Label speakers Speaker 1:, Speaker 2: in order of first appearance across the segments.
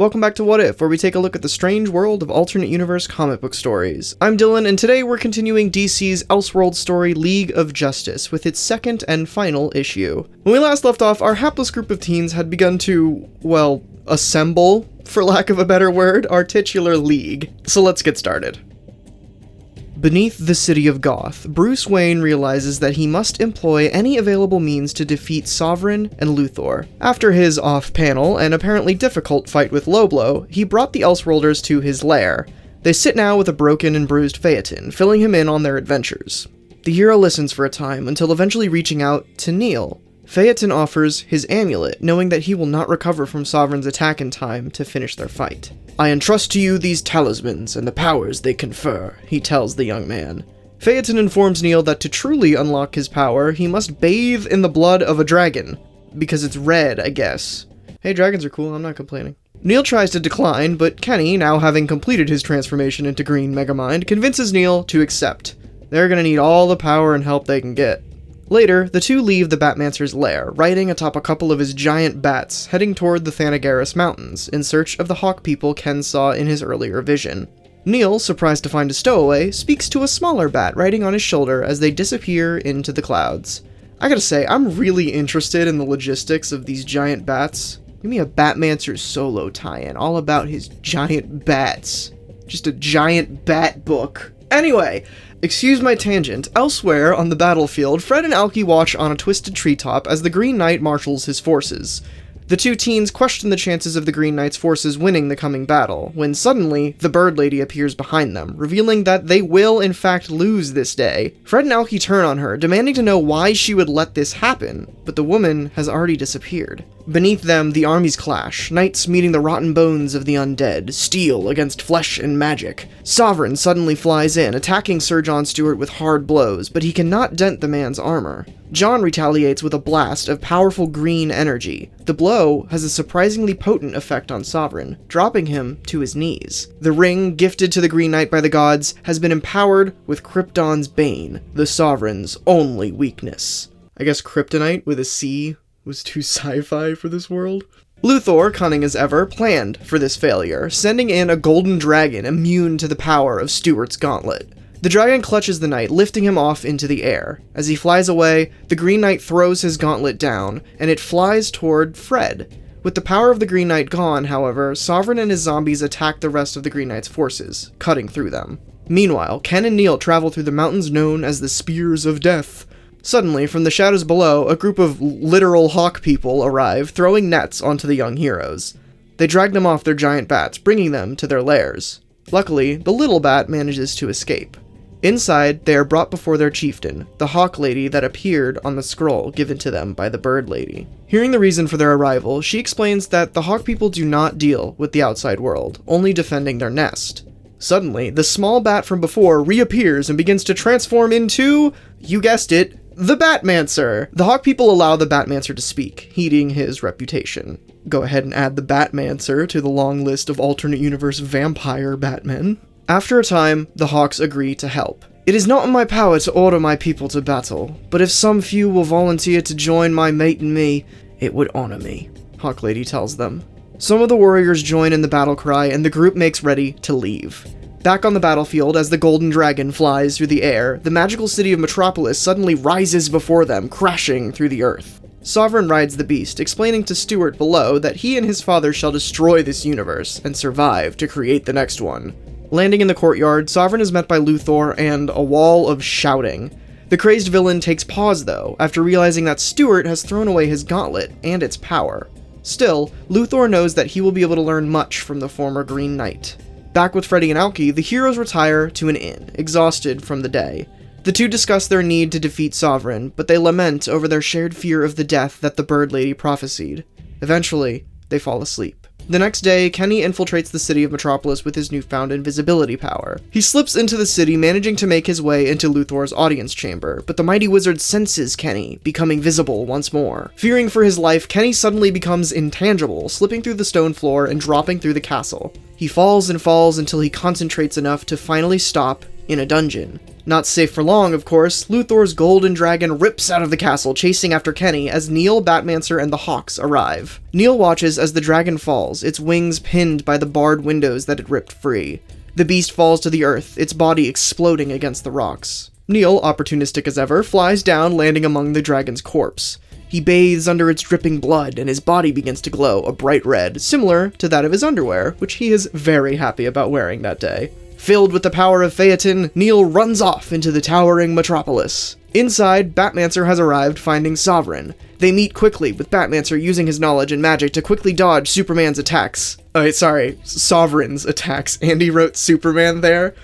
Speaker 1: Welcome back to What If, where we take a look at the strange world of alternate universe comic book stories. I'm Dylan, and today we're continuing DC's Elseworld story League of Justice with its second and final issue. When we last left off, our hapless group of teens had begun to, well, assemble, for lack of a better word, our titular league. So let's get started. Beneath the city of Goth, Bruce Wayne realizes that he must employ any available means to defeat Sovereign and Luthor. After his off-panel and apparently difficult fight with Loblo, he brought the Elseworlders to his lair. They sit now with a broken and bruised Phaeton, filling him in on their adventures. The hero listens for a time until eventually reaching out to Neil. Phaeton offers his amulet, knowing that he will not recover from Sovereign's attack in time to finish their fight. "I entrust to you these talismans and the powers they confer," he tells the young man. Phaeton informs Neil that to truly unlock his power, he must bathe in the blood of a dragon. Because it's red, I guess. Hey, dragons are cool, I'm not complaining. Neil tries to decline, but Kenny, now having completed his transformation into Green Megamind, convinces Neil to accept. They're gonna need all the power and help they can get. Later, the two leave the Batmancer's lair, riding atop a couple of his giant bats, heading toward the Thanagaris Mountains, in search of the Hawk people Ken saw in his earlier vision. Neil, surprised to find a stowaway, speaks to a smaller bat riding on his shoulder as they disappear into the clouds. I gotta say, I'm really interested in the logistics of these giant bats. Give me a Batmancer solo tie-in, all about his giant bats. Just a giant bat book. Anyway, excuse my tangent. Elsewhere on the battlefield, Fred and Alki watch on a twisted treetop as the Green Knight marshals his forces. The two teens question the chances of the Green Knight's forces winning the coming battle, when suddenly, the Bird Lady appears behind them, revealing that they will in fact lose this day. Fred and Alki turn on her, demanding to know why she would let this happen, but the woman has already disappeared. Beneath them, the armies clash, knights meeting the rotten bones of the undead, steel against flesh and magic. Sovereign suddenly flies in, attacking Sir John Stewart with hard blows, but he cannot dent the man's armor. John retaliates with a blast of powerful green energy. The blow has a surprisingly potent effect on Sovereign, dropping him to his knees. The ring, gifted to the Green Knight by the gods, has been empowered with Krypton's Bane, the Sovereign's only weakness. I guess Kryptonite with a C was too sci-fi for this world. Luthor, cunning as ever, planned for this failure, sending in a golden dragon immune to the power of Stewart's gauntlet. The dragon clutches the knight, lifting him off into the air. As he flies away, the Green Knight throws his gauntlet down, and it flies toward Fred. With the power of the Green Knight gone, however, Sovereign and his zombies attack the rest of the Green Knight's forces, cutting through them. Meanwhile, Ken and Neil travel through the mountains known as the Spears of Death. Suddenly, from the shadows below, a group of literal hawk people arrive, throwing nets onto the young heroes. They drag them off their giant bats, bringing them to their lairs. Luckily, the little bat manages to escape. Inside, they are brought before their chieftain, the Hawk Lady that appeared on the scroll given to them by the Bird Lady. Hearing the reason for their arrival, she explains that the Hawk people do not deal with the outside world, only defending their nest. Suddenly, the small bat from before reappears and begins to transform into, you guessed it, the Batmancer! The Hawk people allow the Batmancer to speak, heeding his reputation. Go ahead and add the Batmancer to the long list of alternate universe vampire Batmen. After a time, the Hawks agree to help. "It is not in my power to order my people to battle, but if some few will volunteer to join my mate and me, it would honor me," Hawk Lady tells them. Some of the warriors join in the battle cry, and the group makes ready to leave. Back on the battlefield, as the Golden Dragon flies through the air, the magical city of Metropolis suddenly rises before them, crashing through the earth. Sovereign rides the beast, explaining to Stewart below that he and his father shall destroy this universe and survive to create the next one. Landing in the courtyard, Sovereign is met by Luthor and a wall of shouting. The crazed villain takes pause though, after realizing that Stewart has thrown away his gauntlet and its power. Still, Luthor knows that he will be able to learn much from the former Green Knight. Back with Freddy and Alki, the heroes retire to an inn, exhausted from the day. The two discuss their need to defeat Sovereign, but they lament over their shared fear of the death that the Bird Lady prophesied. Eventually, they fall asleep. The next day, Kenny infiltrates the city of Metropolis with his newfound invisibility power. He slips into the city, managing to make his way into Luthor's audience chamber, but the mighty wizard senses Kenny, becoming visible once more. Fearing for his life, Kenny suddenly becomes intangible, slipping through the stone floor and dropping through the castle. He falls and falls until he concentrates enough to finally stop in a dungeon. Not safe for long, of course, Luthor's golden dragon rips out of the castle, chasing after Kenny as Neil, Batmancer, and the Hawks arrive. Neil watches as the dragon falls, its wings pinned by the barred windows that it ripped free. The beast falls to the earth, its body exploding against the rocks. Neil, opportunistic as ever, flies down, landing among the dragon's corpse. He bathes under its dripping blood, and his body begins to glow a bright red, similar to that of his underwear, which he is very happy about wearing that day. Filled with the power of Phaeton, Neil runs off into the towering metropolis. Inside, Batmancer has arrived, finding Sovereign. They meet quickly, with Batmancer using his knowledge and magic to quickly dodge Superman's attacks. Sovereign's attacks. Andy wrote Superman there.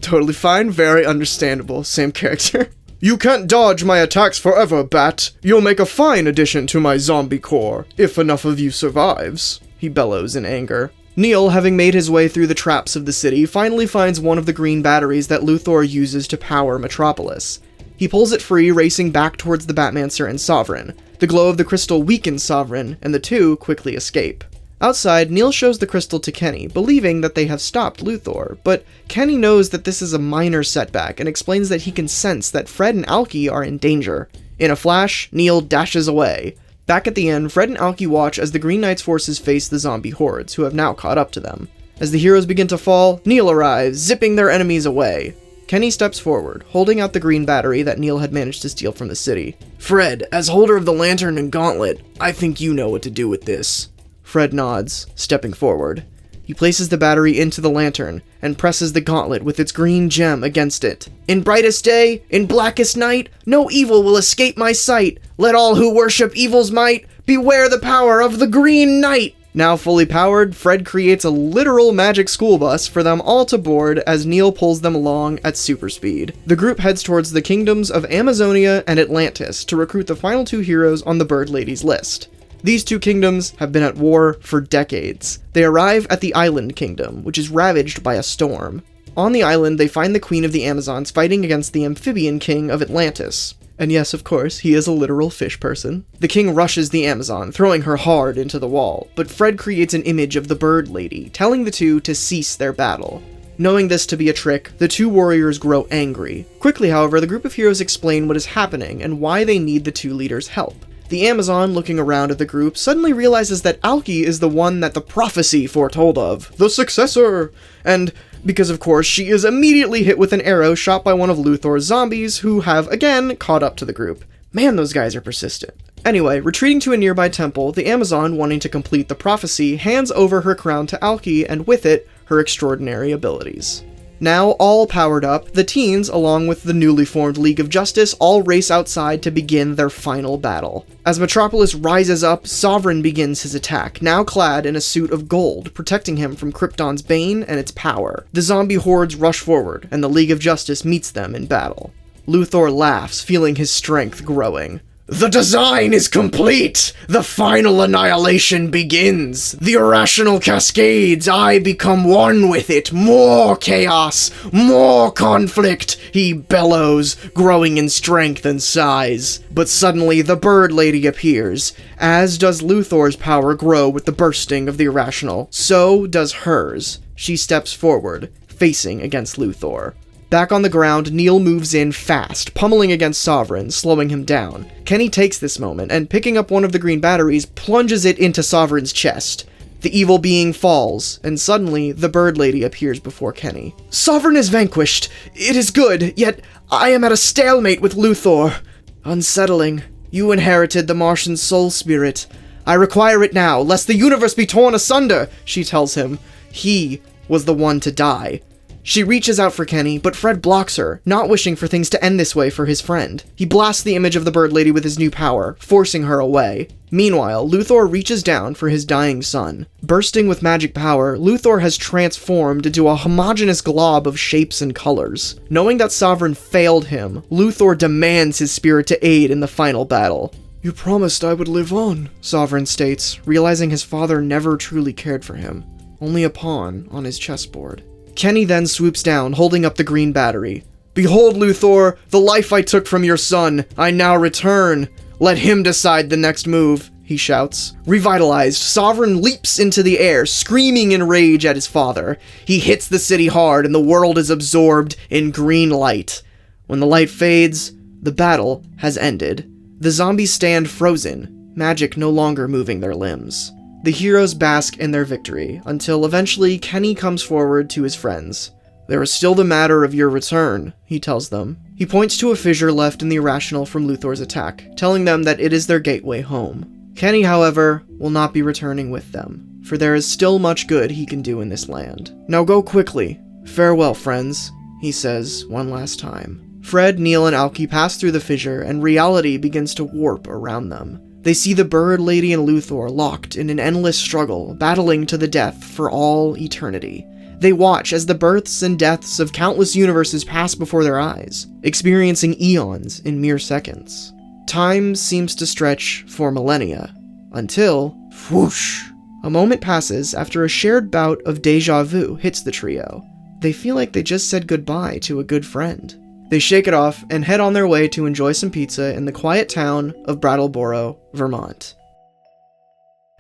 Speaker 1: Totally fine, very understandable, same character. You can't dodge my attacks forever, Bat. You'll make a fine addition to my zombie corps, if enough of you survives, he bellows in anger. Neil, having made his way through the traps of the city, finally finds one of the green batteries that Luthor uses to power Metropolis. He pulls it free, racing back towards the Batmancer and Sovereign. The glow of the crystal weakens Sovereign, and the two quickly escape. Outside, Neil shows the crystal to Kenny, believing that they have stopped Luthor, but Kenny knows that this is a minor setback and explains that he can sense that Fred and Alki are in danger. In a flash, Neil dashes away. Back at the inn, Fred and Alki watch as the Green Knight's forces face the zombie hordes, who have now caught up to them. As the heroes begin to fall, Neil arrives, zipping their enemies away. Kenny steps forward, holding out the green battery that Neil had managed to steal from the city. Fred, as holder of the lantern and gauntlet, I think you know what to do with this. Fred nods, stepping forward. He places the battery into the lantern, and presses the gauntlet with its green gem against it. In brightest day, in blackest night, no evil will escape my sight. Let all who worship evil's might beware the power of the Green Knight! Now fully powered, Fred creates a literal magic school bus for them all to board as Neil pulls them along at super speed. The group heads towards the kingdoms of Amazonia and Atlantis to recruit the final two heroes on the Bird Lady's list. These two kingdoms have been at war for decades. They arrive at the Island Kingdom, which is ravaged by a storm. On the island, they find the Queen of the Amazons fighting against the Amphibian King of Atlantis. And yes, of course, he is a literal fish person. The king rushes the Amazon, throwing her hard into the wall, but Fred creates an image of the Bird Lady, telling the two to cease their battle. Knowing this to be a trick, the two warriors grow angry. Quickly, however, the group of heroes explain what is happening and why they need the two leaders' help. The Amazon, looking around at the group, suddenly realizes that Alki is the one that the prophecy foretold of, the successor! And because of course she is immediately hit with an arrow shot by one of Luthor's zombies, who have, again, caught up to the group. Man, those guys are persistent. Anyway, retreating to a nearby temple, the Amazon, wanting to complete the prophecy, hands over her crown to Alki, and with it, her extraordinary abilities. Now, all powered up, the teens, along with the newly formed League of Justice, all race outside to begin their final battle. As Metropolis rises up, Sovereign begins his attack, now clad in a suit of gold, protecting him from Krypton's bane and its power. The zombie hordes rush forward, and the League of Justice meets them in battle. Luthor laughs, feeling his strength growing. The design is complete! The final annihilation begins! The irrational cascades, I become one with it! More chaos! More conflict! He bellows, growing in strength and size. But suddenly the Bird Lady appears. As does Luthor's power grow with the bursting of the irrational, so does hers. She steps forward, facing against Luthor. Back on the ground, Neil moves in fast, pummeling against Sovereign, slowing him down. Kenny takes this moment, and picking up one of the green batteries, plunges it into Sovereign's chest. The evil being falls, and suddenly, the Bird Lady appears before Kenny. Sovereign is vanquished. It is good, yet I am at a stalemate with Luthor. Unsettling. You inherited the Martian soul spirit. I require it now, lest the universe be torn asunder, she tells him. He was the one to die. She reaches out for Kenny, but Fred blocks her, not wishing for things to end this way for his friend. He blasts the image of the Bird Lady with his new power, forcing her away. Meanwhile, Luthor reaches down for his dying son. Bursting with magic power, Luthor has transformed into a homogeneous glob of shapes and colors. Knowing that Sovereign failed him, Luthor demands his spirit to aid in the final battle. You promised I would live on, Sovereign states, realizing his father never truly cared for him. Only a pawn on his chessboard. Kenny then swoops down, holding up the green battery. Behold, Luthor, the life I took from your son, I now return. Let him decide the next move. he shouts. Revitalized, Sovereign leaps into the air, screaming in rage at his father. He hits the city hard, and the world is absorbed in green light. When the light fades, the battle has ended. The zombies stand frozen, magic no longer moving their limbs. The heroes bask in their victory, until eventually Kenny comes forward to his friends. There is still the matter of your return, he tells them. He points to a fissure left in the irrational from Luthor's attack, telling them that it is their gateway home. Kenny, however, will not be returning with them, for there is still much good he can do in this land. Now go quickly. Farewell, friends, he says one last time. Fred, Neil, and Alki pass through the fissure, and reality begins to warp around them. They see the Bird Lady and Luthor locked in an endless struggle, battling to the death for all eternity. They watch as the births and deaths of countless universes pass before their eyes, experiencing eons in mere seconds. Time seems to stretch for millennia, until, whoosh, a moment passes after a shared bout of deja vu hits the trio. They feel like they just said goodbye to a good friend. They shake it off and head on their way to enjoy some pizza in the quiet town of Brattleboro, Vermont.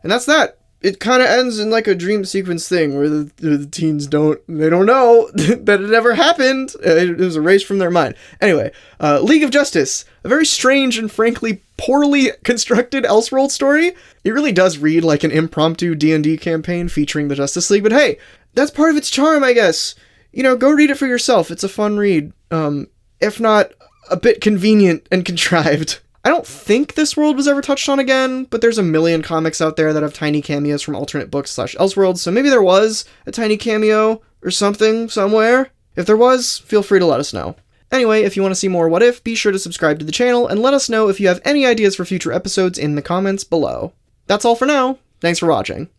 Speaker 1: And that's that. It kind of ends in like a dream sequence thing where the teens don't know that it ever happened. It was erased from their mind. Anyway, League of Justice, a very strange and frankly poorly constructed Elseworld story. It really does read like an impromptu D&D campaign featuring the Justice League, but hey, that's part of its charm, I guess. You know, go read it for yourself. It's a fun read. If not a bit convenient and contrived. I don't think this world was ever touched on again, but there's a million comics out there that have tiny cameos from alternate books / Elseworlds, so maybe there was a tiny cameo or something somewhere. If there was, feel free to let us know. Anyway, if you want to see more What If, be sure to subscribe to the channel, and let us know if you have any ideas for future episodes in the comments below. That's all for now. Thanks for watching.